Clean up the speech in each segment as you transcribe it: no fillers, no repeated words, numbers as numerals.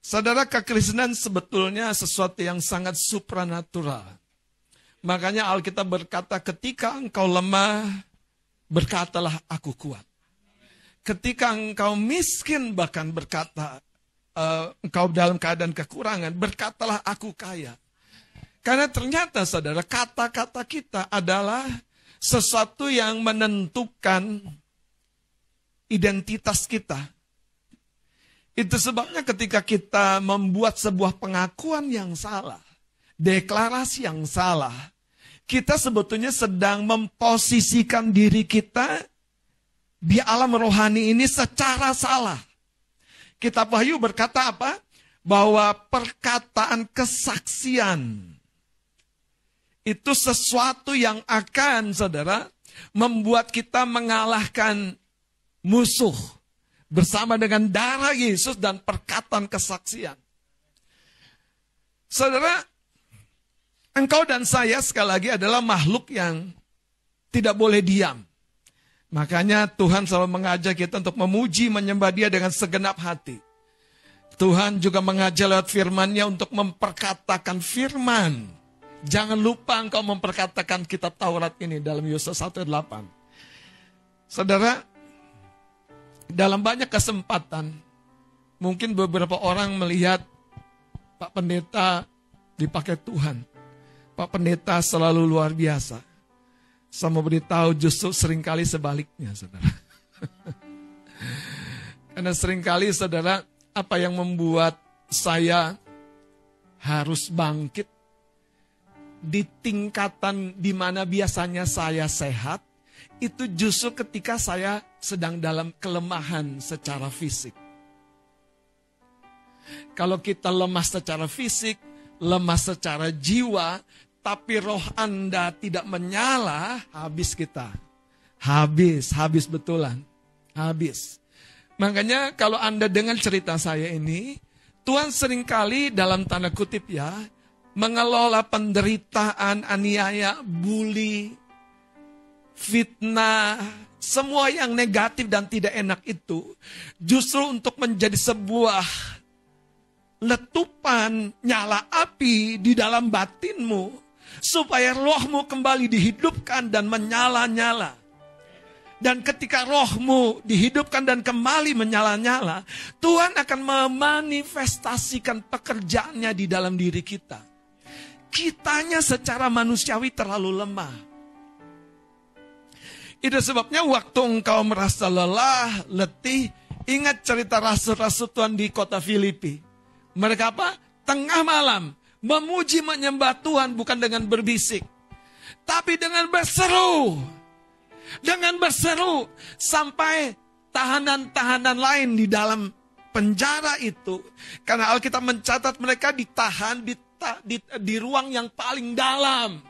Saudara, kekristenan sebetulnya sesuatu yang sangat supranatural. Makanya Alkitab berkata, ketika engkau lemah, berkatalah aku kuat. Ketika engkau miskin, bahkan berkata, engkau dalam keadaan kekurangan, berkatalah aku kaya. Karena ternyata saudara, kata-kata kita adalah sesuatu yang menentukan identitas kita. Itu sebabnya ketika kita membuat sebuah pengakuan yang salah, deklarasi yang salah, kita sebetulnya sedang memposisikan diri kita di alam rohani ini secara salah. Kitab Wahyu berkata apa? Bahwa perkataan kesaksian itu sesuatu yang akan, saudara, membuat kita mengalahkan musuh bersama dengan darah Yesus dan perkataan kesaksian. Saudara, engkau dan saya sekali lagi adalah makhluk yang tidak boleh diam. Makanya Tuhan selalu mengajak kita untuk memuji, menyembah Dia dengan segenap hati. Tuhan juga mengajak lewat firman-Nya untuk memperkatakan firman. Jangan lupa engkau memperkatakan kitab Taurat ini dalam Yosua 1:8. Saudara, dalam banyak kesempatan, mungkin beberapa orang melihat Pak Pendeta dipakai Tuhan. Pak Pendeta selalu luar biasa. Saya mau beritahu justru seringkali sebaliknya, saudara. Karena seringkali, saudara, apa yang membuat saya harus bangkit di tingkatan di mana biasanya saya sehat, itu justru ketika saya sedang dalam kelemahan secara fisik. Kalau kita lemah secara fisik, lemah secara jiwa, tapi roh Anda tidak menyala, habis kita. Habis betulan. Habis. Makanya kalau Anda dengar cerita saya ini, Tuhan seringkali dalam tanda kutip ya, mengelola penderitaan, aniaya, bully, fitnah, semua yang negatif dan tidak enak itu, justru untuk menjadi sebuah letupan nyala api di dalam batinmu, supaya rohmu kembali dihidupkan dan menyala-nyala. Dan ketika rohmu dihidupkan dan kembali menyala-nyala, Tuhan akan memanifestasikan pekerjaannya di dalam diri kita. Kitanya secara manusiawi terlalu lemah. Itu sebabnya waktu engkau merasa lelah, letih, ingat cerita rasul-rasul Tuhan di kota Filipi. Mereka apa? Tengah malam memuji menyembah Tuhan bukan dengan berbisik, tapi dengan berseru. Dengan berseru sampai tahanan-tahanan lain di dalam penjara itu. Karena Alkitab mencatat mereka ditahan di ruang yang paling dalam.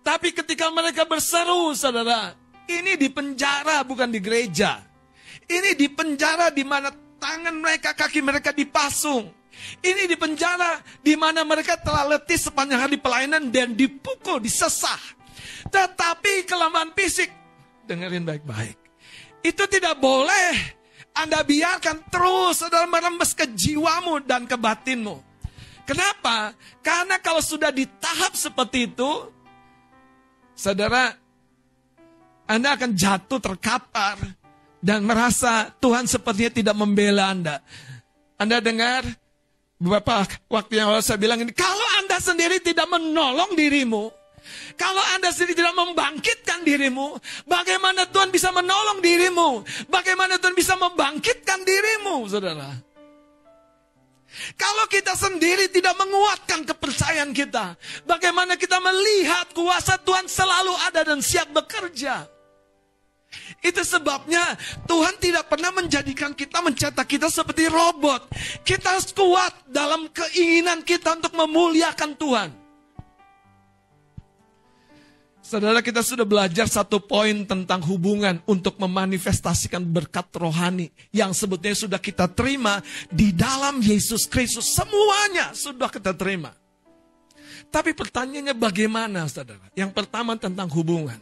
Tapi ketika mereka berseru, saudara, ini di penjara bukan di gereja. Ini di penjara di mana tangan mereka, kaki mereka dipasung. Ini di penjara di mana mereka telah letih sepanjang hari pelayanan dan dipukul, disesah. Tetapi kelemahan fisik, dengerin baik-baik, itu tidak boleh Anda biarkan terus, saudara, merembes ke jiwamu dan ke batinmu. Kenapa? Karena kalau sudah di tahap seperti itu, saudara, Anda akan jatuh terkapar dan merasa Tuhan sepertinya tidak membela Anda. Anda dengar beberapa waktu yang lalu saya bilang ini, kalau Anda sendiri tidak menolong dirimu, kalau Anda sendiri tidak membangkitkan dirimu, bagaimana Tuhan bisa menolong dirimu? Bagaimana Tuhan bisa membangkitkan dirimu, saudara? Kalau kita sendiri tidak menguatkan kepercayaan kita, bagaimana kita melihat kuasa Tuhan selalu ada dan siap bekerja? Itu sebabnya Tuhan tidak pernah menjadikan kita, mencetak kita seperti robot. Kita harus kuat dalam keinginan kita untuk memuliakan Tuhan. Saudara, kita sudah belajar satu poin tentang hubungan untuk memanifestasikan berkat rohani yang sebetulnya sudah kita terima di dalam Yesus Kristus. Semuanya sudah kita terima. Tapi pertanyaannya bagaimana, saudara? Yang pertama tentang hubungan.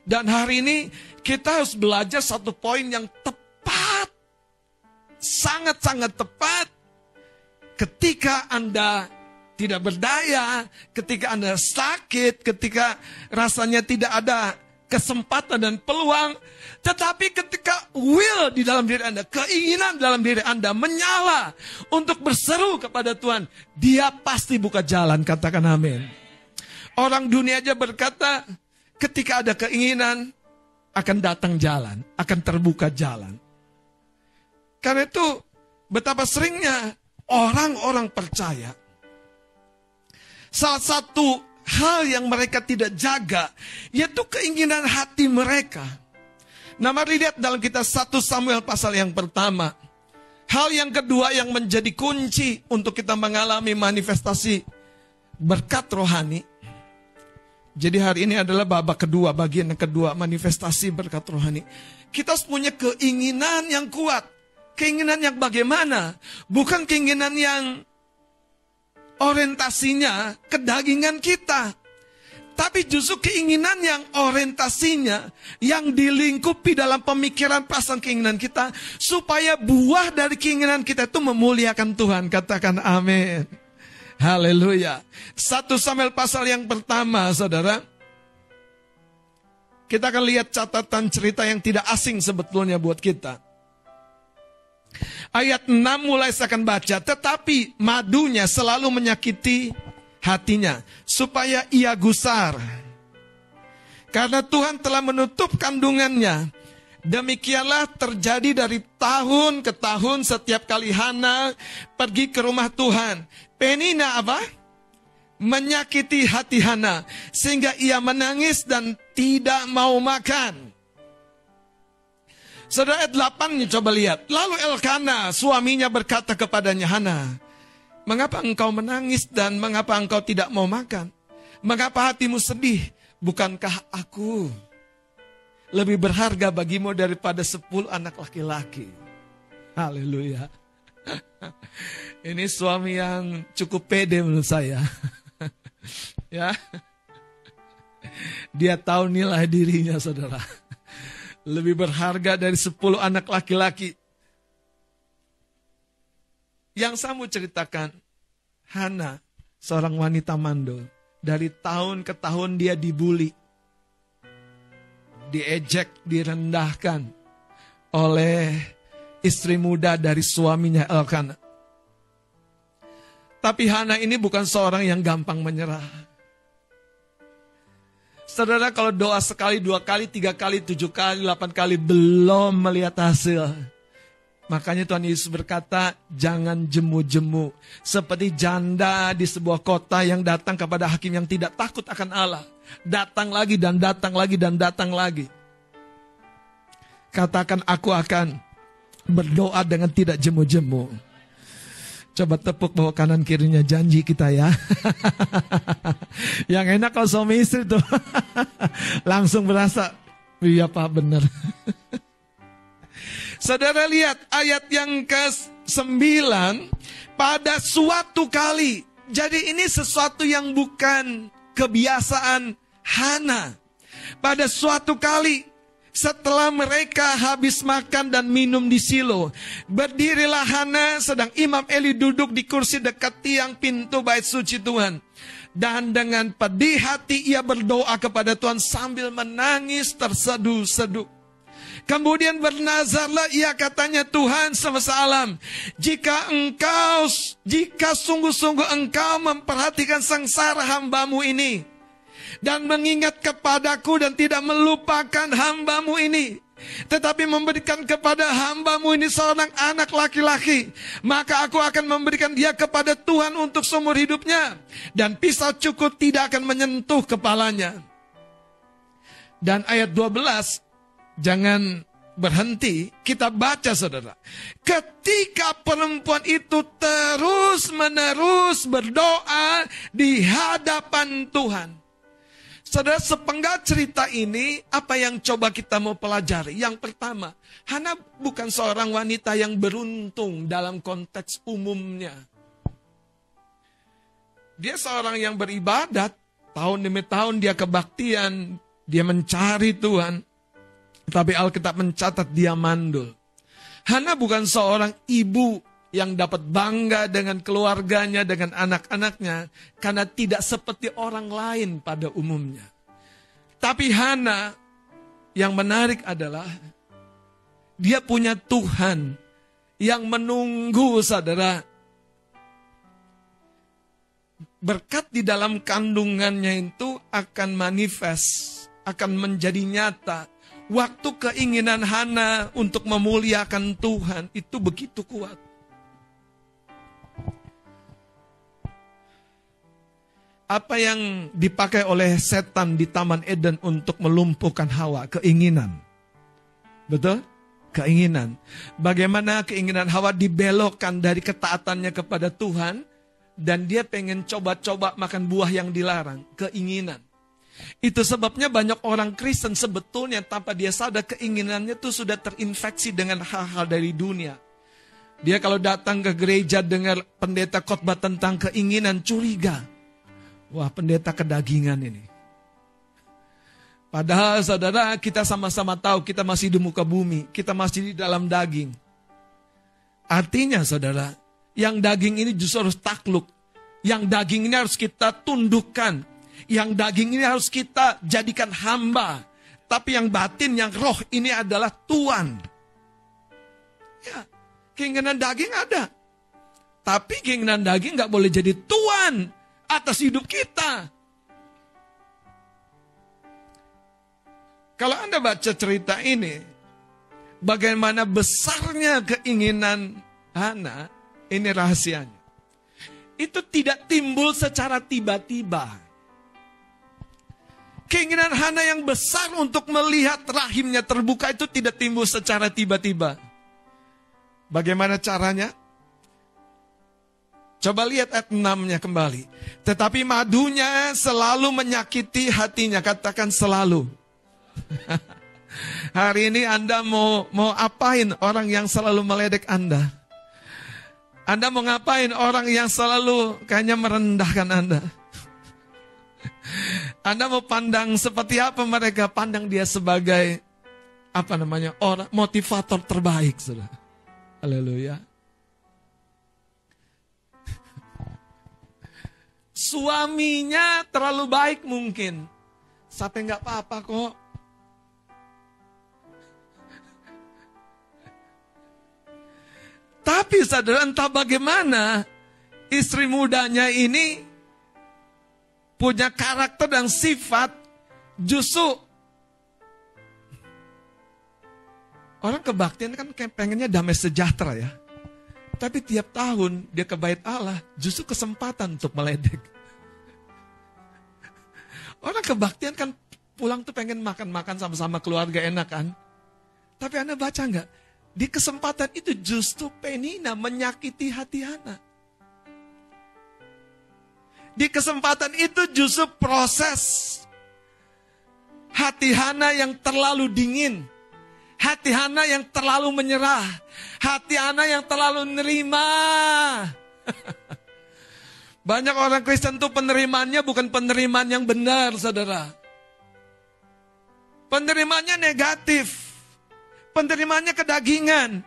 Dan hari ini kita harus belajar satu poin yang tepat. Sangat-sangat tepat. ketika Anda tidak berdaya, ketika Anda sakit, ketika rasanya tidak ada kesempatan dan peluang, tetapi ketika will di dalam diri Anda, keinginan dalam diri Anda menyala untuk berseru kepada Tuhan, Dia pasti buka jalan, katakan amin. Orang dunia aja berkata, ketika ada keinginan, akan datang jalan, akan terbuka jalan. Karena itu, betapa seringnya orang-orang percaya, salah satu hal yang mereka tidak jaga, yaitu keinginan hati mereka. Nah, mari lihat dalam kitab 1 Samuel pasal yang pertama. Hal yang kedua yang menjadi kunci untuk kita mengalami manifestasi berkat rohani. Jadi hari ini adalah babak kedua, bagian yang kedua, manifestasi berkat rohani. Kita harus punya keinginan yang kuat. Keinginan yang bagaimana? Bukan keinginan yang orientasinya kedagingan kita. Tapi justru keinginan yang orientasinya, yang dilingkupi dalam pemikiran perasaan keinginan kita, supaya buah dari keinginan kita itu memuliakan Tuhan. Katakan amin. Haleluya. 1 Samuel pasal yang pertama, saudara. Kita akan lihat catatan cerita yang tidak asing sebetulnya buat kita. Ayat 6 mulai saya akan baca. Tetapi madunya selalu menyakiti hatinya, supaya ia gusar. Karena Tuhan telah menutup kandungannya. Demikianlah terjadi dari tahun ke tahun setiap kali Hana pergi ke rumah Tuhan. Penina apa? Menyakiti hati Hana, sehingga ia menangis dan tidak mau makan. Saudara, ayat 8 coba lihat. Lalu Elkana suaminya berkata kepadanya, Hana, mengapa engkau menangis dan mengapa engkau tidak mau makan? Mengapa hatimu sedih? Bukankah aku lebih berharga bagimu daripada 10 anak laki-laki? Haleluya. Ini suami yang cukup pede menurut saya. Ya, dia tahu nilai dirinya, saudara. Lebih berharga dari 10 anak laki-laki. Yang saya mau ceritakan, Hana, seorang wanita mandul. Dari tahun ke tahun dia dibully, diejek, direndahkan oleh istri muda dari suaminya Elkana. Tapi Hana ini bukan seorang yang gampang menyerah. Saudara, kalau doa sekali, 2 kali, 3 kali, 7 kali, 8 kali belum melihat hasil, makanya Tuhan Yesus berkata, jangan jemu-jemu. Seperti janda di sebuah kota yang datang kepada hakim yang tidak takut akan Allah. Datang lagi dan datang lagi dan datang lagi. Katakan, aku akan berdoa dengan tidak jemu-jemu. Coba tepuk bawah kanan kirinya, janji kita ya. Yang enak kalau suami istri tuh langsung berasa, iya Pak benar. Saudara lihat ayat yang ke-9, pada suatu kali. Jadi ini sesuatu yang bukan kebiasaan Hana. Pada suatu kali, setelah mereka habis makan dan minum di Silo, berdirilah Hana sedang Imam Eli duduk di kursi dekat tiang pintu bait suci Tuhan. Dan dengan pedih hati ia berdoa kepada Tuhan sambil menangis terseduh-seduh. Kemudian bernazarlah ia, katanya, Tuhan semesta alam, jika sungguh-sungguh engkau memperhatikan sengsara hambamu ini, dan mengingat kepadaku dan tidak melupakan hambamu ini, tetapi memberikan kepada hambamu ini seorang anak laki-laki, maka aku akan memberikan dia kepada Tuhan untuk seumur hidupnya, dan pisau cukur tidak akan menyentuh kepalanya. Dan ayat 12, jangan berhenti, kita baca, saudara. Ketika perempuan itu terus-menerus berdoa di hadapan Tuhan. Saudara, sepenggal cerita ini, apa yang coba kita mau pelajari? Yang pertama, Hana bukan seorang wanita yang beruntung dalam konteks umumnya. Dia seorang yang beribadat, tahun demi tahun dia kebaktian, dia mencari Tuhan. Tapi Alkitab mencatat dia mandul. Hana bukan seorang ibu yang dapat bangga dengan keluarganya, dengan anak-anaknya, karena tidak seperti orang lain pada umumnya. Tapi Hana, yang menarik adalah, dia punya Tuhan yang menunggu, saudara. Berkat di dalam kandungannya itu akan manifest, akan menjadi nyata. Waktu keinginan Hana untuk memuliakan Tuhan itu begitu kuat. Apa yang dipakai oleh setan di Taman Eden untuk melumpuhkan Hawa? Keinginan. Betul? Keinginan. Bagaimana keinginan Hawa dibelokkan dari ketaatannya kepada Tuhan, dan dia pengen coba-coba makan buah yang dilarang. Keinginan. Itu sebabnya banyak orang Kristen sebetulnya tanpa dia sadar keinginannya itu sudah terinfeksi dengan hal-hal dari dunia. Dia kalau datang ke gereja dengar pendeta khotbah tentang keinginan, curiga. Wah, pendeta kedagingan ini. Padahal saudara, kita sama-sama tahu kita masih di muka bumi, kita masih di dalam daging. Artinya saudara, yang daging ini justru harus takluk. Yang daging ini harus kita tundukkan. Yang daging ini harus kita jadikan hamba. Tapi yang batin, yang roh ini adalah Tuhan. Ya, keinginan daging ada. Tapi keinginan daging gak boleh jadi Tuhan atas hidup kita. Kalau Anda baca cerita ini, bagaimana besarnya keinginan Hana, ini rahasianya. Itu tidak timbul secara tiba-tiba. Keinginan Hana yang besar untuk melihat rahimnya terbuka itu tidak timbul secara tiba-tiba. Bagaimana caranya? Coba lihat ayat 6-nya kembali. Tetapi madunya selalu menyakiti hatinya. Katakan selalu. Hari ini Anda mau apain orang yang selalu meledek Anda? Anda mau ngapain orang yang selalu kayaknya merendahkan Anda? Anda mau pandang seperti apa mereka? Pandang dia sebagai orang motivator terbaik, saudara. Haleluya. Suaminya terlalu baik mungkin. Sampai nggak apa-apa kok. Tapi saudara, entah bagaimana istri mudanya ini punya karakter dan sifat justru orang kebaktian kan pengennya damai sejahtera ya. Tapi tiap tahun dia ke bait Allah, justru kesempatan untuk meledek. Orang kebaktian kan pulang tuh pengen makan-makan sama-sama keluarga enak kan. Tapi Anda baca nggak? Di kesempatan itu justru Penina menyakiti hati Hana. Di kesempatan itu justru proses hati Hana yang terlalu dingin. Hati Hana yang terlalu menyerah. Hati Hana yang terlalu nerima. Banyak orang Kristen itu penerimaannya bukan penerimaan yang benar, saudara. Penerimaannya negatif. Penerimaannya kedagingan.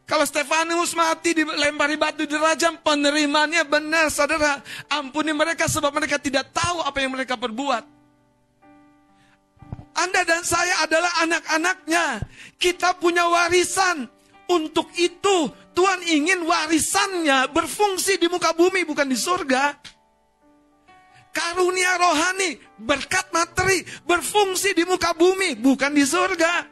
Kalau Stefanus mati dilempari batu di rajam, penerimaannya benar, saudara. Ampuni mereka sebab mereka tidak tahu apa yang mereka perbuat. Anda dan saya adalah anak-anaknya. Kita punya warisan. Untuk itu Tuhan ingin warisannya berfungsi di muka bumi, bukan di surga. Karunia rohani, berkat materi berfungsi di muka bumi, bukan di surga.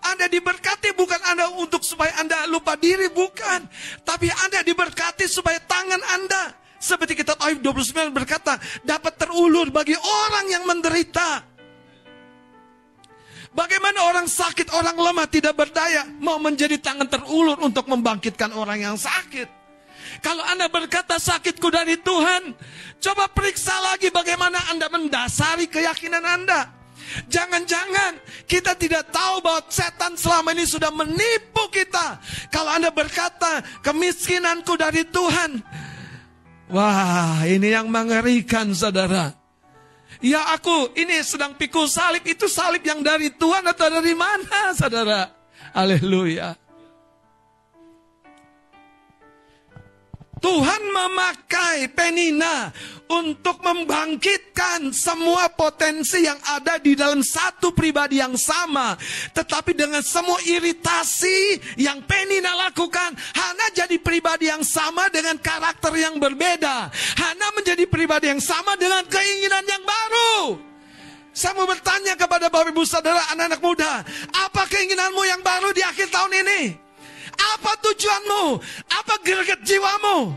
Anda diberkati bukan Anda untuk supaya Anda lupa diri, bukan. Tapi Anda diberkati supaya tangan Anda, seperti kitab Ayub 29 berkata, dapat terulur bagi orang yang menderita. Bagaimana orang sakit, orang lemah tidak berdaya mau menjadi tangan terulur untuk membangkitkan orang yang sakit. Kalau Anda berkata sakitku dari Tuhan, coba periksa lagi bagaimana Anda mendasari keyakinan Anda. Jangan-jangan kita tidak tahu bahwa setan selama ini sudah menipu kita. Kalau Anda berkata kemiskinanku dari Tuhan, wah ini yang mengerikan, saudara. Ya aku ini sedang pikul salib, itu salib yang dari Tuhan atau dari mana, saudara? Haleluya. Tuhan memakai Penina untuk membangkitkan semua potensi yang ada di dalam satu pribadi yang sama. Tetapi dengan semua iritasi yang Penina lakukan, Hana jadi pribadi yang sama dengan karakter yang berbeda. Hana menjadi pribadi yang sama dengan keinginan yang baru. Saya mau bertanya kepada Bapak Ibu Saudara, anak-anak muda, apa keinginanmu yang baru di akhir tahun ini? Apa tujuanmu? Apa greget jiwamu?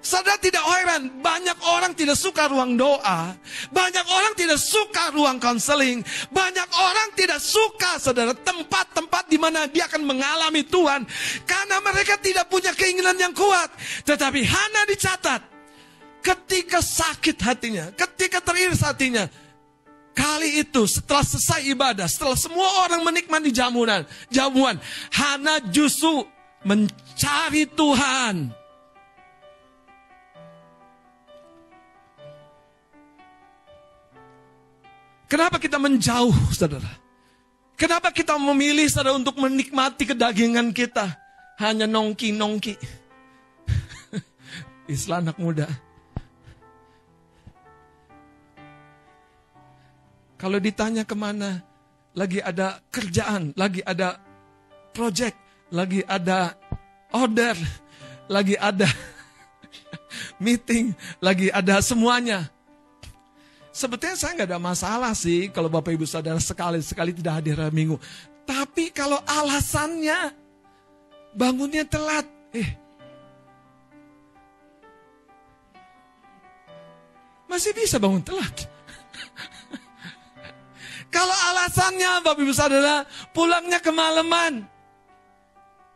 Saudara tidak heran, banyak orang tidak suka ruang doa. Banyak orang tidak suka ruang konseling. Banyak orang tidak suka, saudara, tempat-tempat di mana dia akan mengalami Tuhan. Karena mereka tidak punya keinginan yang kuat. Tetapi Hana dicatat, ketika sakit hatinya, ketika teriris hatinya, kali itu setelah selesai ibadah, setelah semua orang menikmati jamuan, Hana justru mencari Tuhan. Kenapa kita menjauh, saudara? Kenapa kita memilih, saudara, untuk menikmati kedagingan kita? Hanya nongki-nongki. Istilah anak muda. Kalau ditanya kemana, lagi ada kerjaan, lagi ada project, lagi ada order, lagi ada meeting, lagi ada semuanya. Sebetulnya saya nggak ada masalah sih kalau Bapak Ibu Saudara sekali-sekali tidak hadir hari Minggu. Tapi kalau alasannya bangunnya telat, masih bisa bangun telat. Kalau alasannya Bapak Ibu Saudara pulangnya kemalaman,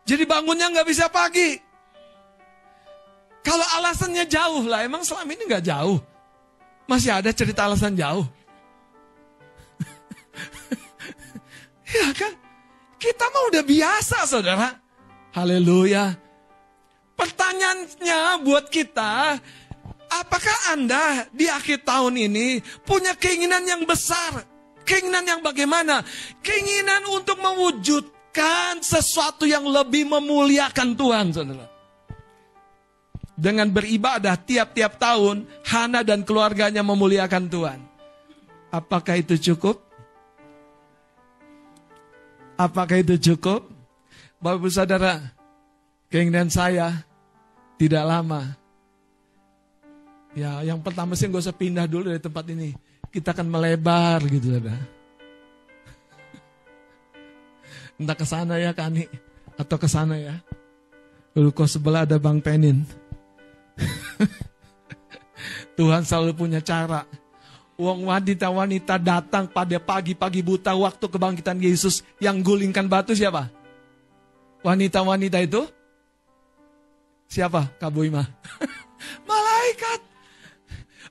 jadi bangunnya nggak bisa pagi. Kalau alasannya jauh lah, emang selama ini nggak jauh? Masih ada cerita alasan jauh? Ya kan? Kita mah udah biasa, saudara. Haleluya. Pertanyaannya buat kita, apakah Anda di akhir tahun ini punya keinginan yang besar? Keinginan yang bagaimana? Keinginan untuk mewujudkan sesuatu yang lebih memuliakan Tuhan, saudara. Dengan beribadah tiap-tiap tahun, Hana dan keluarganya memuliakan Tuhan. Apakah itu cukup? Apakah itu cukup? Bapak Ibu Saudara, keinginan saya tidak lama. Ya, yang pertama sih nggak usah pindah dulu dari tempat ini. Kita akan melebar gitu, saudara. Entah ke sana ya, Kani, atau ke sana ya. Ruko sebelah ada Bang Penin. Tuhan selalu punya cara. Uang wanita-wanita datang pada pagi-pagi buta waktu kebangkitan Yesus, yang gulingkan batu siapa? Wanita-wanita itu? Siapa? Kak Buima. Malaikat.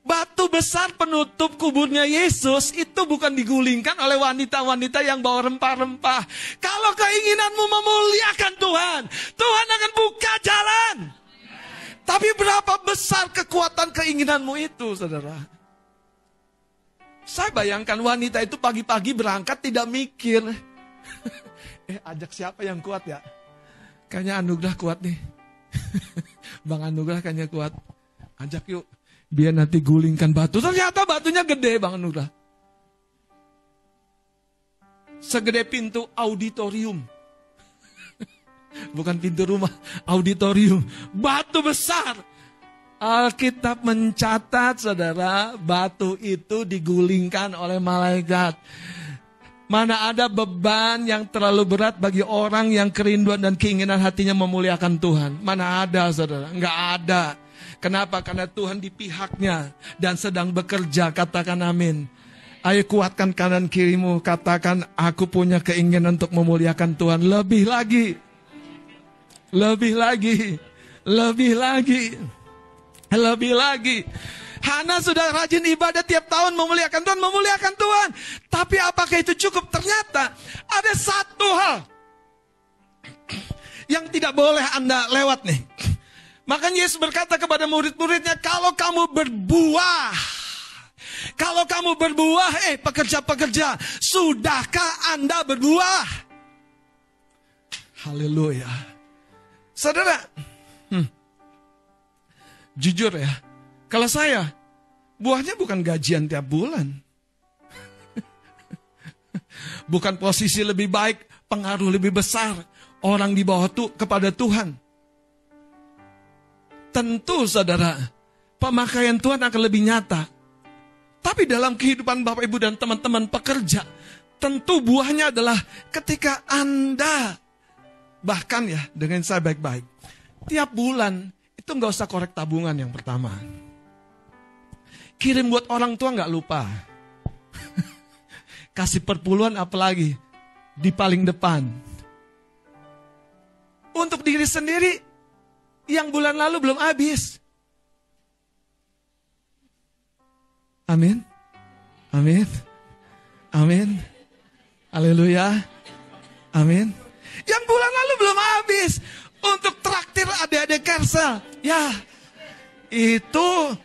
Batu besar penutup kuburnya Yesus itu bukan digulingkan oleh wanita-wanita yang bawa rempah-rempah. Kalau keinginanmu memuliakan Tuhan, Tuhan akan buka jalan. Tapi berapa besar kekuatan keinginanmu itu, saudara? Saya bayangkan wanita itu pagi-pagi berangkat tidak mikir. Ajak siapa yang kuat ya? Kayaknya Anugerah kuat nih. Bang Anugerah kayaknya kuat. Ajak yuk. Biar nanti gulingkan batu. Ternyata batunya gede, Bang Anugerah. Segede pintu auditorium. Bukan pintu rumah, auditorium. Batu besar. Alkitab mencatat, saudara, batu itu digulingkan oleh malaikat. Mana ada beban yang terlalu berat bagi orang yang kerinduan dan keinginan hatinya memuliakan Tuhan. Mana ada, saudara? Enggak ada. Kenapa? Karena Tuhan di pihaknya dan sedang bekerja. Katakan amin. Ayo kuatkan kanan kirimu. Katakan, aku punya keinginan untuk memuliakan Tuhan. Lebih lagi. Lebih lagi. Lebih lagi. Lebih lagi. Hana sudah rajin ibadah tiap tahun memuliakan Tuhan. Memuliakan Tuhan. Tapi apakah itu cukup? Ternyata ada satu hal yang tidak boleh Anda lewat nih. Makanya Yesus berkata kepada murid-muridnya, kalau kamu berbuah, pekerja-pekerja, sudahkah Anda berbuah? Haleluya. Saudara, Jujur ya, kalau saya, buahnya bukan gajian tiap bulan. Bukan posisi lebih baik, pengaruh lebih besar, orang di bawah kepada Tuhan. Tentu saudara, pemakaian Tuhan akan lebih nyata. Tapi dalam kehidupan Bapak Ibu dan teman-teman pekerja, tentu buahnya adalah ketika Anda, bahkan ya dengan saya baik-baik, tiap bulan itu nggak usah korek tabungan yang pertama. Kirim buat orang tua nggak lupa. Kasih perpuluhan apalagi di paling depan. Untuk diri sendiri yang bulan lalu belum habis. Amin. Amin. Amin. Haleluya. Amin. Yang bulan lalu belum habis untuk traktir adik-adik Kersel. Ya. Itu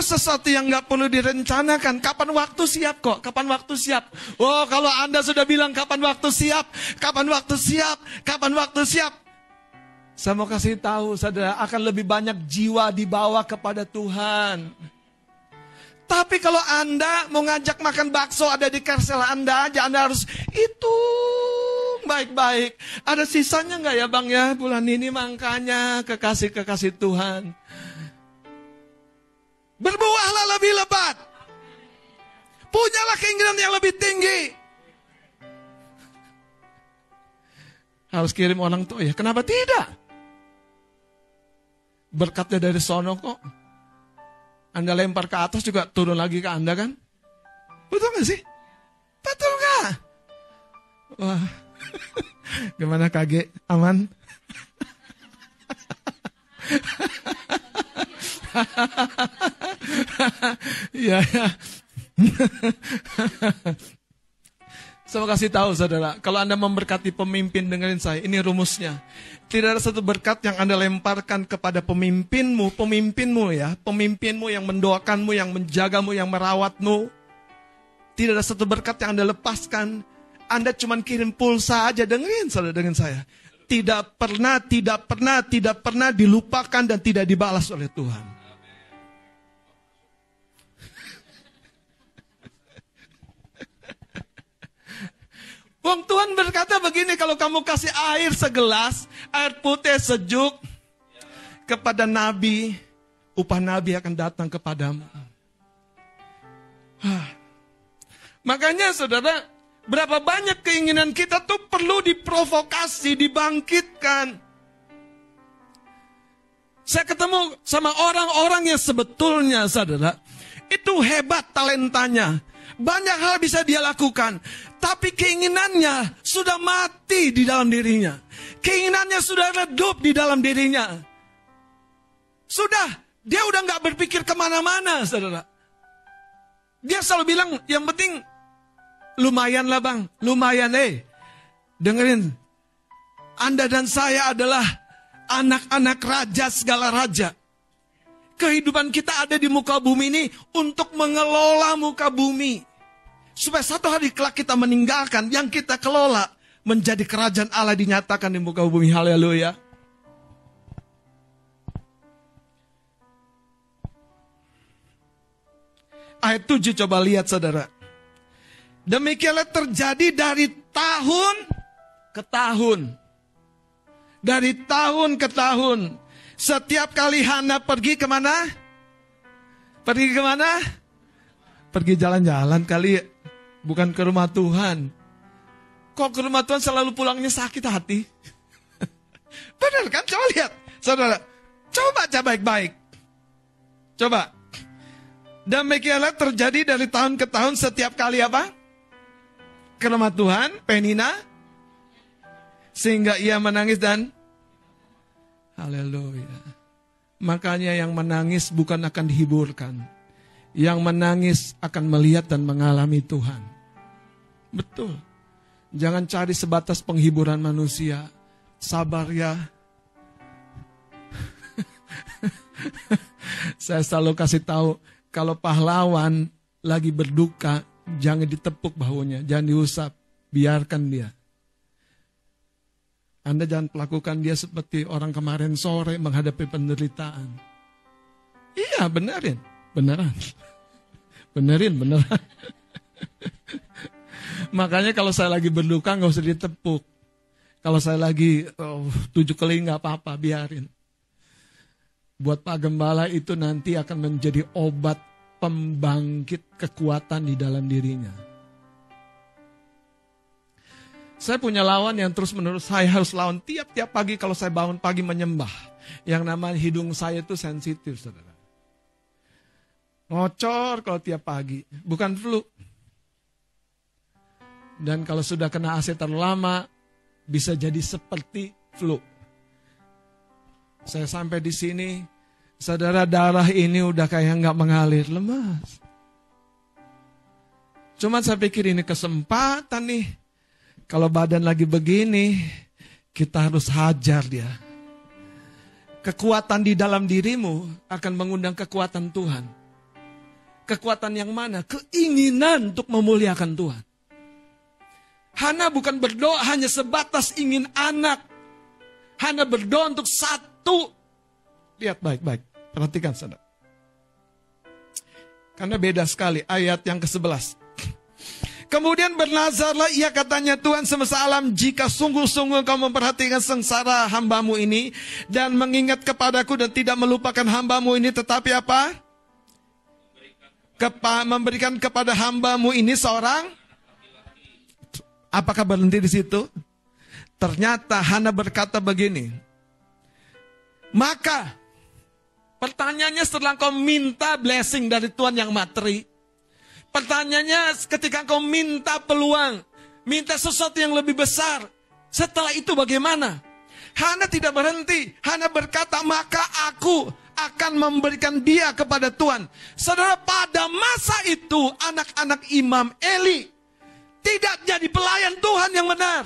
sesuatu yang nggak perlu direncanakan. Kapan waktu siap kok? Kapan waktu siap? Oh, kalau Anda sudah bilang kapan waktu siap, kapan waktu siap, kapan waktu siap. Saya mau kasih tahu, saudara, akan lebih banyak jiwa dibawa kepada Tuhan. Tapi kalau Anda mau ngajak makan bakso ada di Kersel Anda aja, Anda harus hitung baik-baik. Ada sisanya nggak ya Bang ya bulan ini, makanya kekasih-kekasih Tuhan. Berbuahlah lebih lebat. Punyalah keinginan yang lebih tinggi. Harus kirim orang tua ya, kenapa tidak? Berkatnya dari sono kok. Anda lempar ke atas juga turun lagi ke Anda kan? Betul gak sih? Betul gak? Wah, gimana KG? Aman? Ya. Saya mau kasih tahu saudara, kalau Anda memberkati pemimpin, dengerin saya, ini rumusnya. Tidak ada satu berkat yang Anda lemparkan kepada pemimpinmu yang mendoakanmu, yang menjagamu, yang merawatmu. Tidak ada satu berkat yang Anda lepaskan. Anda cuma kirim pulsa aja, dengerin saudara dengan saya. Tidak pernah dilupakan dan tidak dibalas oleh Tuhan. Wong Tuhan berkata begini, kalau kamu kasih air segelas, air putih sejuk kepada nabi, upah nabi akan datang kepadamu. Makanya saudara, berapa banyak keinginan kita tuh perlu diprovokasi, dibangkitkan. Saya ketemu sama orang-orang yang sebetulnya saudara, itu hebat talentanya. Banyak hal bisa dia lakukan. Tapi keinginannya sudah mati di dalam dirinya. Keinginannya sudah redup di dalam dirinya. Sudah, dia udah gak berpikir kemana-mana, saudara. Dia selalu bilang, yang penting lumayan lah bang, lumayan dengerin. Anda dan saya adalah anak-anak raja segala raja. Kehidupan kita ada di muka bumi ini untuk mengelola muka bumi. Supaya satu hari kelak kita meninggalkan, yang kita kelola menjadi kerajaan Allah dinyatakan di muka bumi. Haleluya. Ayat 7 coba lihat saudara. Demikianlah terjadi dari tahun ke tahun. Dari tahun ke tahun. Setiap kali Hana pergi kemana? Pergi kemana? Pergi jalan-jalan kali, bukan ke rumah Tuhan. Kok ke rumah Tuhan selalu pulangnya sakit hati? Benar kan? Coba lihat, saudara. Coba baca baik-baik. Coba. Demikianlah terjadi dari tahun ke tahun setiap kali apa? Ke rumah Tuhan, Penina. Sehingga ia menangis dan haleluya. Makanya yang menangis bukan akan dihiburkan. Yang menangis akan melihat dan mengalami Tuhan. Betul. Jangan cari sebatas penghiburan manusia. Sabar ya. Saya selalu kasih tahu, kalau pahlawan lagi berduka, jangan ditepuk bahunya, jangan diusap, biarkan dia. Anda jangan lakukan dia seperti orang kemarin sore menghadapi penderitaan. Iya, beneran. Beneran. Makanya kalau saya lagi berduka nggak usah ditepuk. Kalau saya lagi 7 kali nggak apa-apa, biarin. Buat Pak Gembala itu nanti akan menjadi obat pembangkit kekuatan di dalam dirinya. Saya punya lawan yang terus menerus saya harus lawan tiap-tiap pagi kalau saya bangun pagi menyembah. Yang namanya hidung saya itu sensitif, saudara. Ngocor kalau tiap pagi, bukan flu. Dan kalau sudah kena AC terlalu lama, bisa jadi seperti flu. Saya sampai di sini, saudara, darah ini udah kayak nggak mengalir, lemas. Cuman saya pikir ini kesempatan nih. Kalau badan lagi begini, kita harus hajar dia. Kekuatan di dalam dirimu akan mengundang kekuatan Tuhan. Kekuatan yang mana? Keinginan untuk memuliakan Tuhan. Hana bukan berdoa hanya sebatas ingin anak. Hana berdoa untuk satu. Lihat baik-baik, perhatikan saudara. Karena beda sekali ayat yang ke-11. Kemudian bernazarlah ia katanya, Tuhan semesta alam, jika sungguh-sungguh kau memperhatikan sengsara hambamu ini dan mengingat kepadaku dan tidak melupakan hambamu ini, tetapi apa? Memberikan kepada hambamu ini seorang. Apakah berhenti di situ? Ternyata Hana berkata begini. Maka pertanyaannya setelah kau minta blessing dari Tuhan yang materi. Pertanyaannya ketika kau minta peluang, minta sesuatu yang lebih besar. Setelah itu bagaimana? Hana tidak berhenti. Hana berkata, maka aku akan memberikan dia kepada Tuhan. Saudara, pada masa itu anak-anak Imam Eli tidak jadi pelayan Tuhan yang benar.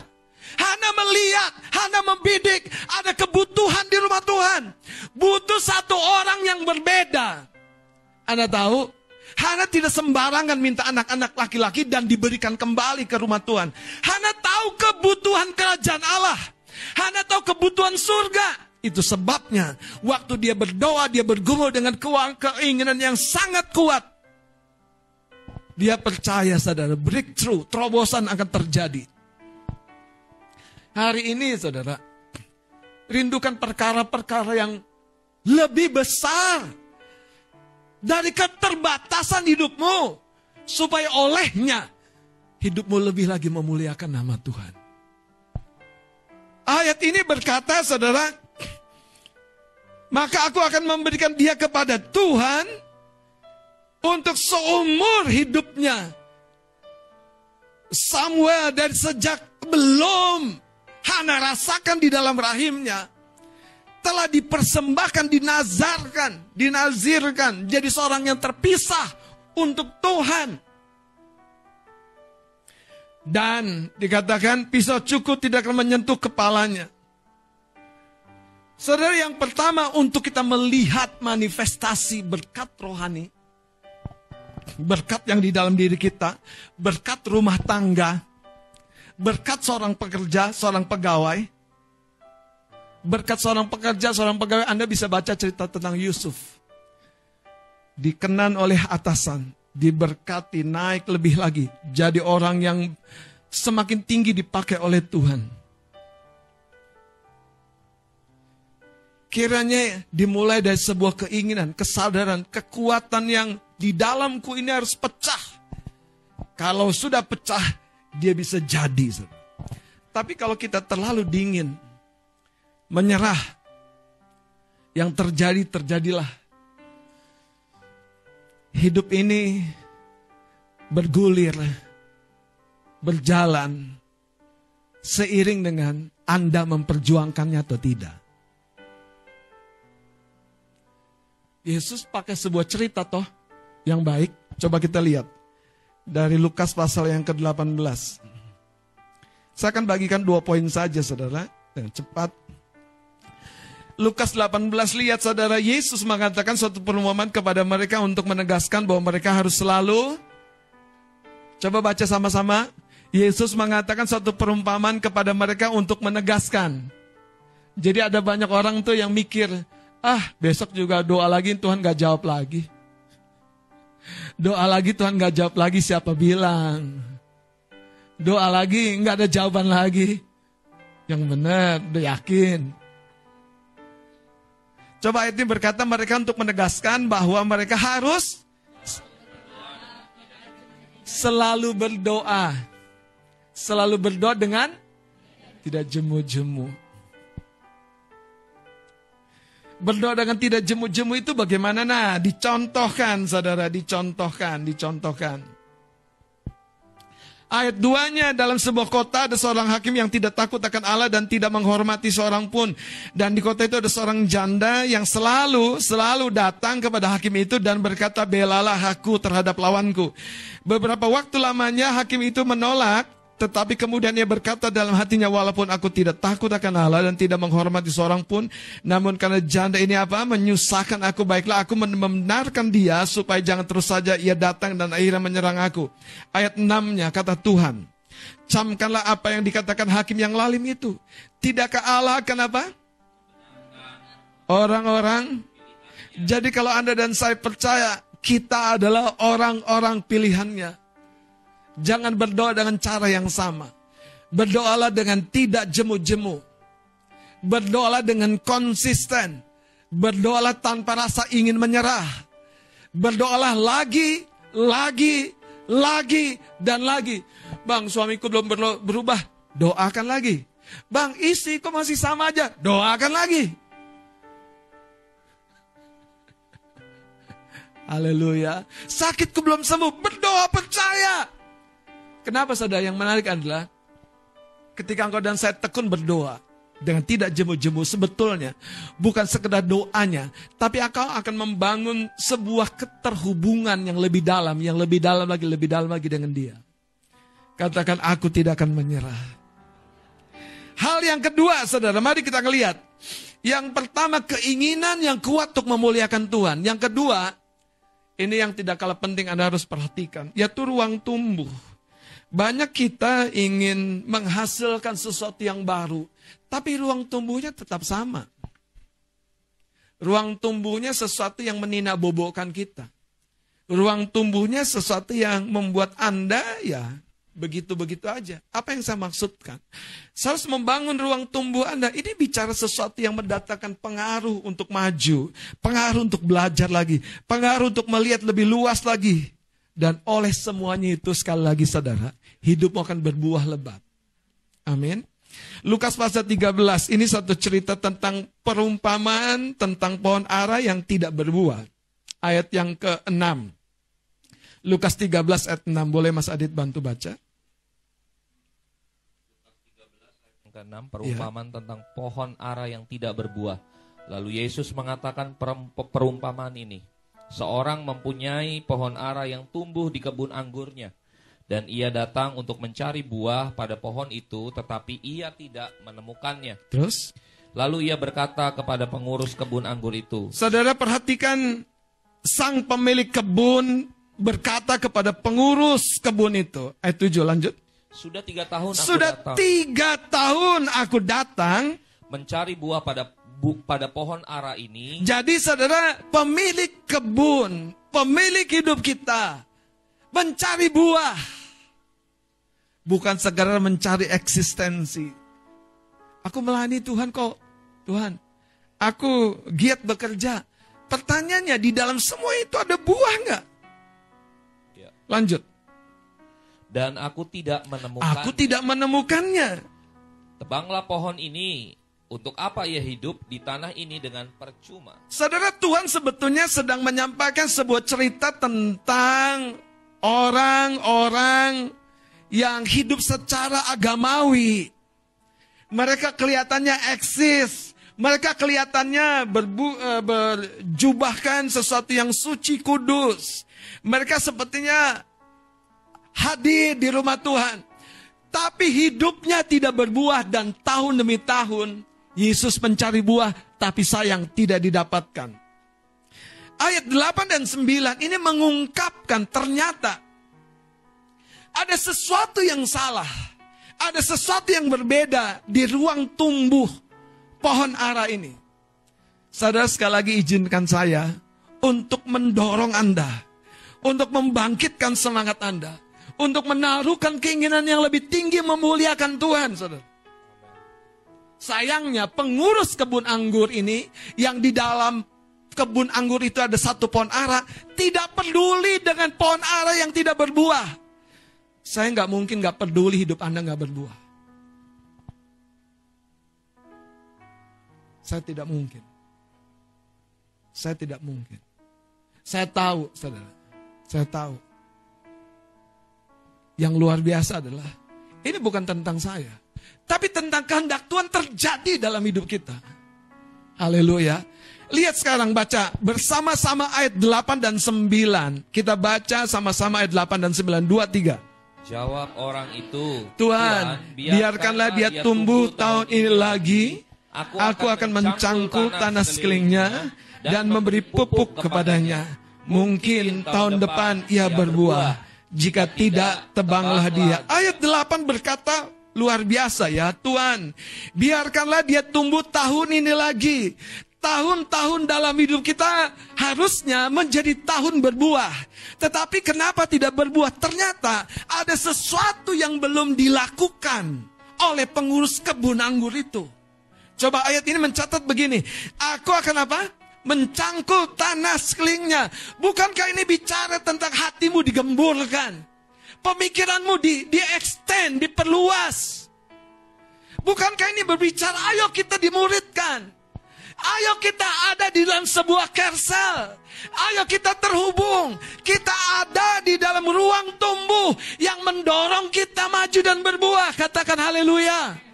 Hana melihat, Hana membidik, ada kebutuhan di rumah Tuhan. Butuh satu orang yang berbeda. Anda tahu, Hana tidak sembarangan minta anak-anak laki-laki dan diberikan kembali ke rumah Tuhan. Hana tahu kebutuhan kerajaan Allah. Hana tahu kebutuhan surga. Itu sebabnya waktu dia berdoa, dia bergumul dengan keinginan yang sangat kuat. Dia percaya, saudara, breakthrough, terobosan akan terjadi. Hari ini, saudara, rindukan perkara-perkara yang lebih besar dari keterbatasan hidupmu, supaya olehnya hidupmu lebih lagi memuliakan nama Tuhan. Ayat ini berkata, saudara, maka aku akan memberikan dia kepada Tuhan untuk seumur hidupnya. Samuel dari sejak belum Hana rasakan di dalam rahimnya, telah dipersembahkan, dinazirkan, jadi seorang yang terpisah untuk Tuhan. Dan dikatakan pisau cukur tidak akan menyentuh kepalanya. Saudara, yang pertama untuk kita melihat manifestasi berkat rohani, berkat yang di dalam diri kita, berkat rumah tangga, berkat seorang pekerja, seorang pegawai. Berkat seorang pekerja, seorang pegawai, Anda bisa baca cerita tentang Yusuf. Dikenan oleh atasan, diberkati, naik lebih lagi. Jadi orang yang semakin tinggi dipakai oleh Tuhan. Kiranya dimulai dari sebuah keinginan, kesadaran, kekuatan yang di dalamku ini harus pecah. Kalau sudah pecah, dia bisa jadi. Tapi kalau kita terlalu dingin, menyerah, yang terjadi, terjadilah. Hidup ini bergulir, berjalan, seiring dengan Anda memperjuangkannya atau tidak. Yesus pakai sebuah cerita toh, yang baik. Coba kita lihat. Dari Lukas pasal yang ke-18. Saya akan bagikan 2 poin saja, saudara. Dengan cepat. Lukas 18, lihat saudara, Yesus mengatakan suatu perumpamaan kepada mereka untuk menegaskan bahwa mereka harus selalu, coba baca sama-sama, Yesus mengatakan suatu perumpamaan kepada mereka untuk menegaskan. Jadi ada banyak orang tuh yang mikir, besok juga doa lagi Tuhan gak jawab lagi. Doa lagi Tuhan gak jawab lagi, siapa bilang? Doa lagi gak ada jawaban lagi. Yang benar, udah yakin. Coba ayat ini berkata mereka untuk menegaskan bahwa mereka harus selalu berdoa. Selalu berdoa dengan tidak jemu-jemu. Berdoa dengan tidak jemu-jemu itu bagaimana? Nah, dicontohkan saudara, dicontohkan. Ayat 2-nya, dalam sebuah kota ada seorang hakim yang tidak takut akan Allah dan tidak menghormati seorang pun. Dan di kota itu ada seorang janda yang selalu datang kepada hakim itu dan berkata, belalah aku terhadap lawanku. Beberapa waktu lamanya hakim itu menolak. Tetapi kemudian ia berkata dalam hatinya, walaupun aku tidak takut akan Allah dan tidak menghormati seorang pun, namun karena janda ini menyusahkan aku, baiklah aku membenarkan dia supaya jangan terus saja ia datang dan akhirnya menyerang aku. Ayat 6-nya kata Tuhan, camkanlah apa yang dikatakan hakim yang lalim itu. Tidakkah Allah akan apa? Orang-orang. Jadi kalau Anda dan saya percaya, kita adalah orang-orang pilihannya. Jangan berdoa dengan cara yang sama. Berdoalah dengan tidak jemu-jemu. Berdoalah dengan konsisten. Berdoalah tanpa rasa ingin menyerah. Berdoalah lagi, dan lagi. Bang, suamiku belum berubah. Doakan lagi. Bang, istriku masih sama aja. Doakan lagi. Haleluya. Sakitku belum sembuh. Berdoa, percaya. Kenapa saudara? Yang menarik adalah ketika engkau dan saya tekun berdoa dengan tidak jemu-jemu, sebetulnya bukan sekedar doanya, tapi engkau akan membangun sebuah keterhubungan yang lebih dalam lagi dengan dia. Katakan, aku tidak akan menyerah. Hal yang kedua saudara, mari kita lihat. Yang pertama, keinginan yang kuat untuk memuliakan Tuhan. Yang kedua, ini yang tidak kalah penting Anda harus perhatikan, yaitu ruang tumbuh. Banyak kita ingin menghasilkan sesuatu yang baru, tapi ruang tumbuhnya tetap sama. Ruang tumbuhnya sesuatu yang meninabobokan kita. Ruang tumbuhnya sesuatu yang membuat Anda begitu-begitu aja. Apa yang saya maksudkan? Saya harus membangun ruang tumbuh Anda. Ini bicara sesuatu yang mendatangkan pengaruh untuk maju, pengaruh untuk belajar lagi, pengaruh untuk melihat lebih luas lagi. Dan oleh semuanya itu, sekali lagi saudara, hidupmu akan berbuah lebat. Amin. Lukas pasal 13, ini satu cerita tentang perumpamaan tentang pohon ara yang tidak berbuah. Ayat yang ke-6. Lukas 13 ayat 6, boleh Mas Adit bantu baca? Lukas 13 ayat ke-6, perumpamaan tentang pohon ara yang tidak berbuah. Lalu Yesus mengatakan perumpamaan ini. Seorang mempunyai pohon ara yang tumbuh di kebun anggurnya. Dan ia datang untuk mencari buah pada pohon itu, tetapi ia tidak menemukannya. Terus? Lalu ia berkata kepada pengurus kebun anggur itu. Saudara perhatikan, sang pemilik kebun berkata kepada pengurus kebun itu. Ayat 7 lanjut. Sudah 3 tahun aku datang. Mencari buah pada pohon ara ini. Jadi saudara, pemilik kebun, pemilik hidup kita, mencari buah. Bukan sekedar mencari eksistensi. Aku melayani Tuhan kok. Tuhan, aku giat bekerja. Pertanyaannya, di dalam semua itu ada buah enggak? Ya. Lanjut. Dan aku tidak menemukannya. Tebanglah pohon ini. Untuk apa ia hidup di tanah ini dengan percuma? Saudara, Tuhan sebetulnya sedang menyampaikan sebuah cerita tentang orang-orang yang hidup secara agamawi. Mereka kelihatannya eksis. Mereka kelihatannya berjubahkan sesuatu yang suci kudus. Mereka sepertinya hadir di rumah Tuhan. Tapi hidupnya tidak berbuah dan tahun demi tahun Yesus mencari buah, tapi sayang tidak didapatkan. Ayat 8 dan 9 ini mengungkapkan ternyata Ada sesuatu yang salah. Ada sesuatu yang berbeda di ruang tumbuh pohon ara ini. Saudara, sekali lagi izinkan saya untuk mendorong Anda, untuk membangkitkan semangat Anda, untuk menaruhkan keinginan yang lebih tinggi memuliakan Tuhan, saudara. Sayangnya pengurus kebun anggur ini, yang di dalam kebun anggur itu ada satu pohon ara, tidak peduli dengan pohon ara yang tidak berbuah. Saya nggak mungkin nggak peduli hidup Anda nggak berbuah. Saya tidak mungkin. Saya tidak mungkin. Saya tahu, saudara. Saya tahu. Yang luar biasa adalah, ini bukan tentang saya, tapi tentang kehendak Tuhan terjadi dalam hidup kita. Haleluya. Lihat sekarang, baca bersama-sama ayat 8 dan 9. Kita baca sama-sama ayat 8 dan 9. 2, 3. Jawab orang itu, Tuhan, biarkanlah dia tumbuh tahun ini lagi. Aku akan mencangkul tanah sekelilingnya dan memberi pupuk kepadanya. Mungkin tahun depan ia berbuah. Jika tidak, tebanglah dia. Ayat 8 berkata, luar biasa ya, Tuhan, biarkanlah dia tumbuh tahun ini lagi. Tahun-tahun dalam hidup kita harusnya menjadi tahun berbuah. Tetapi kenapa tidak berbuah? Ternyata ada sesuatu yang belum dilakukan oleh pengurus kebun anggur itu. Coba ayat ini mencatat begini, aku akan apa? Mencangkul tanah sekelilingnya. Bukankah ini bicara tentang hatimu digemburkan? Pemikiranmu di-extend, diperluas. Bukankah ini berbicara, ayo kita dimuridkan. Ayo kita ada di dalam sebuah kersel. Ayo kita terhubung. Kita ada di dalam ruang tumbuh yang mendorong kita maju dan berbuah. Katakan haleluya.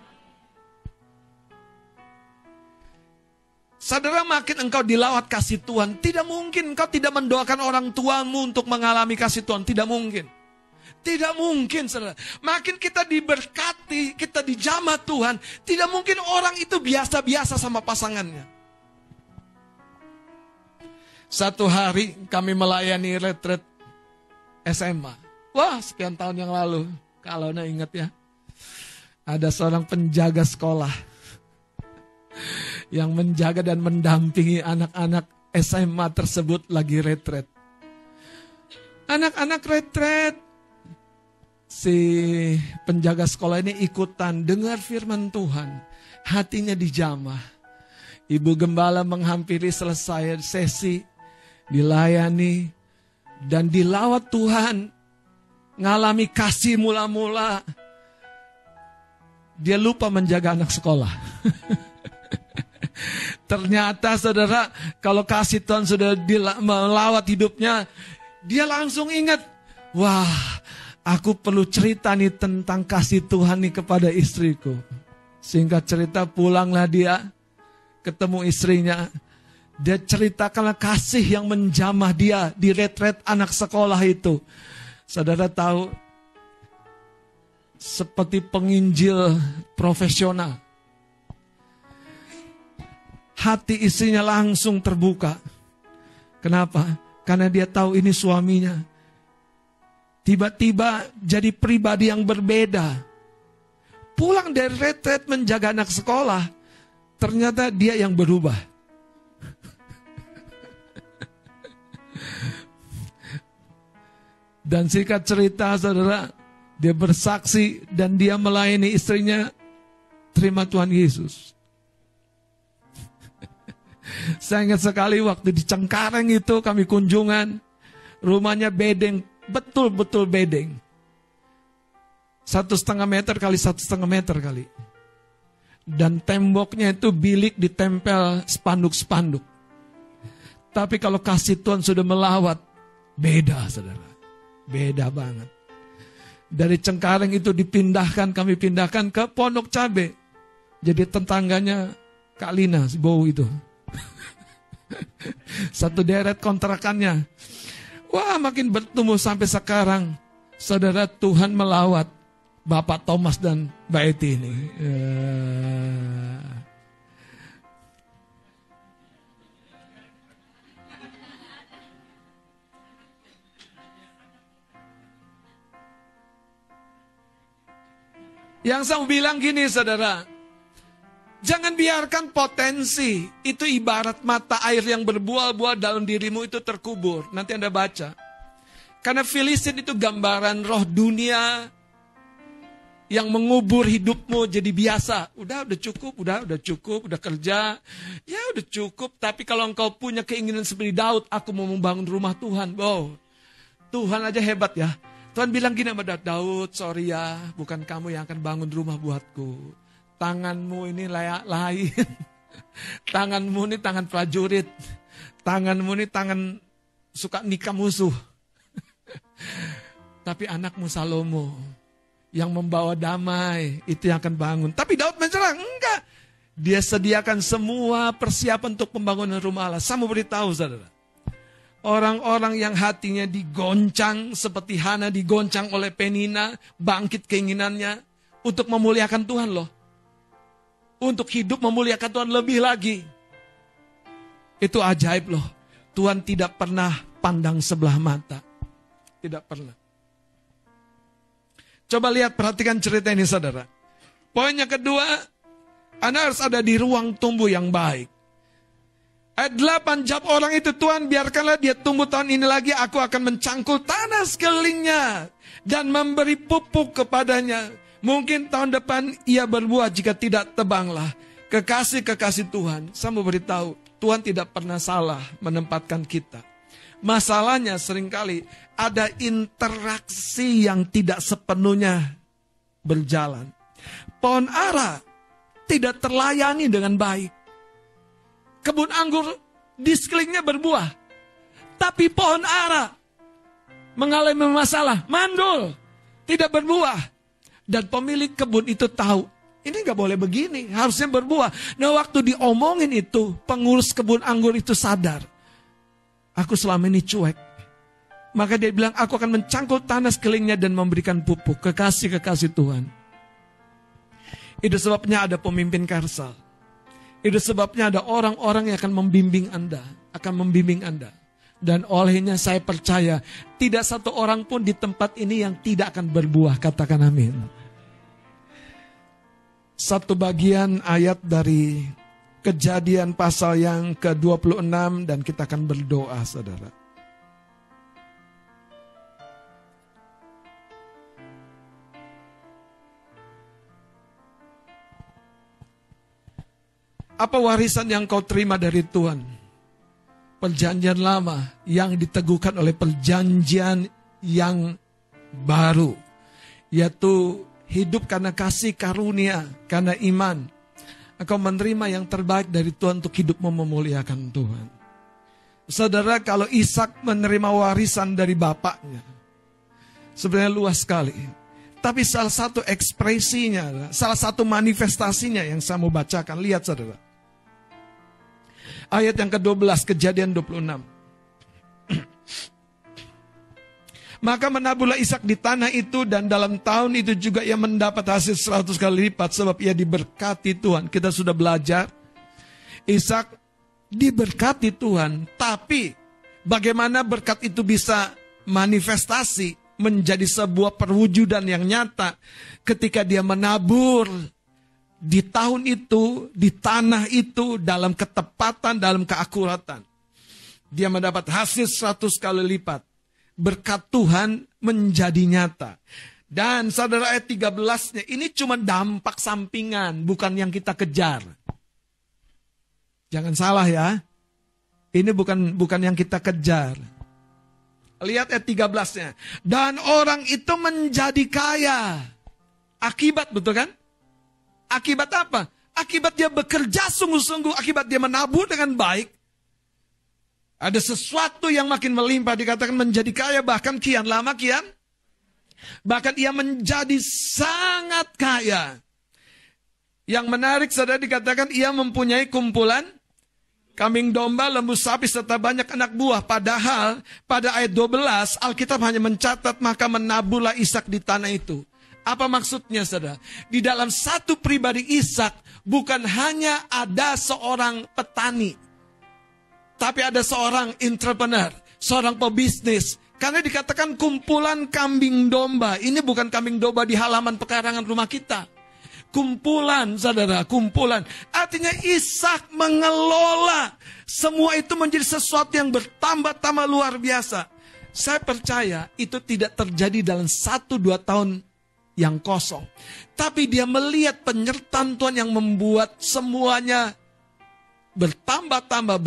Saudara, makin engkau dilawat kasih Tuhan, tidak mungkin engkau tidak mendoakan orang tuamu untuk mengalami kasih Tuhan. Tidak mungkin. Tidak mungkin, saudara. Makin kita diberkati, kita dijamah Tuhan, tidak mungkin orang itu biasa-biasa sama pasangannya. Satu hari kami melayani retret SMA. Wah, sekian tahun yang lalu. Kalau Anda ingat ya. Ada seorang penjaga sekolah yang menjaga dan mendampingi anak-anak SMA tersebut lagi retret. Anak-anak retret. Si penjaga sekolah ini ikutan dengar firman Tuhan. Hatinya dijamah. Ibu gembala menghampiri selesai sesi. Dilayani. Dan dilawat Tuhan. Ngalami kasih mula-mula. Dia lupa menjaga anak sekolah. Ternyata saudara, kalau kasih Tuhan sudah melawat hidupnya, dia langsung ingat, wah, aku perlu cerita nih tentang kasih Tuhan nih kepada istriku. Singkat cerita, pulanglah dia, ketemu istrinya. Dia ceritakanlah kasih yang menjamah dia di retret anak sekolah itu. Saudara tahu, seperti penginjil profesional. Hati istrinya langsung terbuka. Kenapa? Karena dia tahu ini suaminya. Tiba-tiba jadi pribadi yang berbeda. Pulang dari retret menjaga anak sekolah. Ternyata dia yang berubah. Dan singkat cerita saudara, dia bersaksi dan dia melayani istrinya terima Tuhan Yesus. Saya ingat sekali waktu di Cengkareng itu kami kunjungan. Rumahnya bedeng, betul-betul bedeng. 1,5 meter kali 1,5 meter kali. Dan temboknya itu bilik ditempel spanduk-spanduk. Tapi kalau kasih Tuhan sudah melawat, beda saudara. Beda banget. Dari Cengkareng itu dipindahkan, kami pindahkan ke Pondok Cabe. Jadi tetangganya Kak Lina, si bau itu. Satu deret kontrakannya. Wah, makin bertumbuh sampai sekarang. Saudara, Tuhan melawat Bapak Thomas dan Mbak Eti ini. Yang saya mau bilang gini saudara, jangan biarkan potensi itu ibarat mata air yang berbuah-buah dalam dirimu itu terkubur. Nanti Anda baca. Karena Filistin itu gambaran roh dunia yang mengubur hidupmu jadi biasa. Udah cukup, udah kerja. Ya udah cukup, tapi kalau engkau punya keinginan seperti Daud, aku mau membangun rumah Tuhan. Wow, Tuhan aja hebat ya. Tuhan bilang gini sama Daud, sorry ya, bukan kamu yang akan bangun rumah buatku. Tanganmu ini lain. Tanganmu ini tangan prajurit. Tanganmu ini tangan suka nikah musuh. Tapi anakmu Salomo yang membawa damai, itu yang akan bangun. Tapi Daud menyerang, enggak. Dia sediakan semua persiapan untuk pembangunan rumah Allah. Saya mau beritahu saudara, orang-orang yang hatinya digoncang seperti Hana digoncang oleh Penina, bangkit keinginannya untuk memuliakan Tuhan loh. Untuk hidup memuliakan Tuhan lebih lagi. Itu ajaib loh. Tuhan tidak pernah pandang sebelah mata. Tidak pernah. Coba lihat, perhatikan cerita ini saudara. Poin yang kedua, Anda harus ada di ruang tumbuh yang baik. Ayat 8, jawab orang itu, Tuhan biarkanlah dia tumbuh tahun ini lagi, aku akan mencangkul tanah sekelilingnya dan memberi pupuk kepadanya. Mungkin tahun depan ia berbuah jika tidak tebanglah. Kekasih-kekasih Tuhan, saya mau beritahu, Tuhan tidak pernah salah menempatkan kita. Masalahnya seringkali ada interaksi yang tidak sepenuhnya berjalan. Pohon ara tidak terlayani dengan baik. Kebun anggur di sekelilingnya berbuah. Tapi pohon ara mengalami masalah, mandul, tidak berbuah. Dan pemilik kebun itu tahu, ini gak boleh begini, harusnya berbuah. Nah waktu diomongin itu, pengurus kebun anggur itu sadar. Aku selama ini cuek. Maka dia bilang, aku akan mencangkul tanah sekelilingnya dan memberikan pupuk. Kekasih-kekasih Tuhan. Itu sebabnya ada pemimpin Karsal. Itu sebabnya ada orang-orang yang akan membimbing Anda. Akan membimbing Anda. Dan olehnya saya percaya, tidak satu orang pun di tempat ini yang tidak akan berbuah. Katakan amin. Satu bagian ayat dari Kejadian pasal yang ke-26 dan kita akan berdoa saudara. Apa warisan yang kau terima dari Tuhan? Perjanjian lama yang diteguhkan oleh perjanjian yang baru. Yaitu hidup karena kasih karunia, karena iman. Engkau menerima yang terbaik dari Tuhan untuk hidupmu memuliakan Tuhan. Saudara, kalau Ishak menerima warisan dari bapaknya, sebenarnya luas sekali. Tapi salah satu ekspresinya, salah satu manifestasinya yang saya mau bacakan. Lihat saudara. Ayat yang ke-12, Kejadian 26. Maka menaburlah Ishak di tanah itu dan dalam tahun itu juga ia mendapat hasil 100 kali lipat sebab ia diberkati Tuhan. Kita sudah belajar Ishak diberkati Tuhan, tapi bagaimana berkat itu bisa manifestasi menjadi sebuah perwujudan yang nyata ketika dia menabur di tahun itu, di tanah itu dalam ketepatan, dalam keakuratan. Dia mendapat hasil 100 kali lipat. Berkat Tuhan menjadi nyata. Dan saudara ayat 13-nya, ini cuma dampak sampingan, bukan yang kita kejar. Jangan salah ya. Ini bukan yang kita kejar. Lihat ayat 13-nya. Dan orang itu menjadi kaya. Akibat, betul kan? Akibat apa? Akibat dia bekerja sungguh-sungguh, akibat dia menabur dengan baik. Ada sesuatu yang makin melimpah, dikatakan menjadi kaya, bahkan kian lama kian. Bahkan ia menjadi sangat kaya. Yang menarik saudara, dikatakan ia mempunyai kumpulan kambing domba, lembu sapi, serta banyak anak buah. Padahal pada ayat 12 Alkitab hanya mencatat maka menaburlah Ishak di tanah itu. Apa maksudnya saudara? Di dalam satu pribadi Ishak bukan hanya ada seorang petani, tapi ada seorang entrepreneur, seorang pebisnis. Karena dikatakan kumpulan kambing domba. Ini bukan kambing domba di halaman pekarangan rumah kita. kumpulan, saudara, kumpulan. Artinya Ishak mengelola semua itu menjadi sesuatu yang bertambah-tambah luar biasa. Saya percaya itu tidak terjadi dalam 1-2 tahun yang kosong. Tapi dia melihat penyertaan Tuhan yang membuat semuanya bertambah-tambah,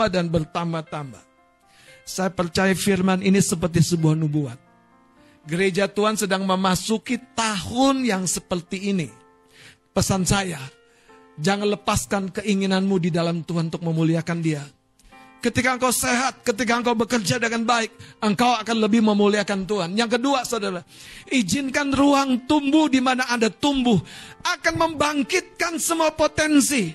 dan bertambah-tambah. Saya percaya firman ini seperti sebuah nubuat. Gereja Tuhan sedang memasuki tahun yang seperti ini. Pesan saya, jangan lepaskan keinginanmu di dalam Tuhan untuk memuliakan Dia. Ketika engkau sehat, ketika engkau bekerja dengan baik, engkau akan lebih memuliakan Tuhan. Yang kedua, saudara, izinkan ruang tumbuh di mana Anda tumbuh akan membangkitkan semua potensi,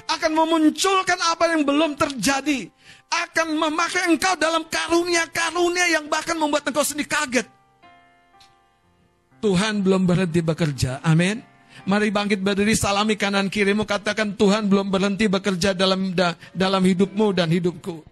akan memunculkan apa yang belum terjadi, akan memakai engkau dalam karunia-karunia yang bahkan membuat engkau sendiri kaget. Tuhan belum berhenti bekerja, amin. Mari bangkit berdiri, salami kanan kirimu, katakan Tuhan belum berhenti bekerja dalam hidupmu dan hidupku.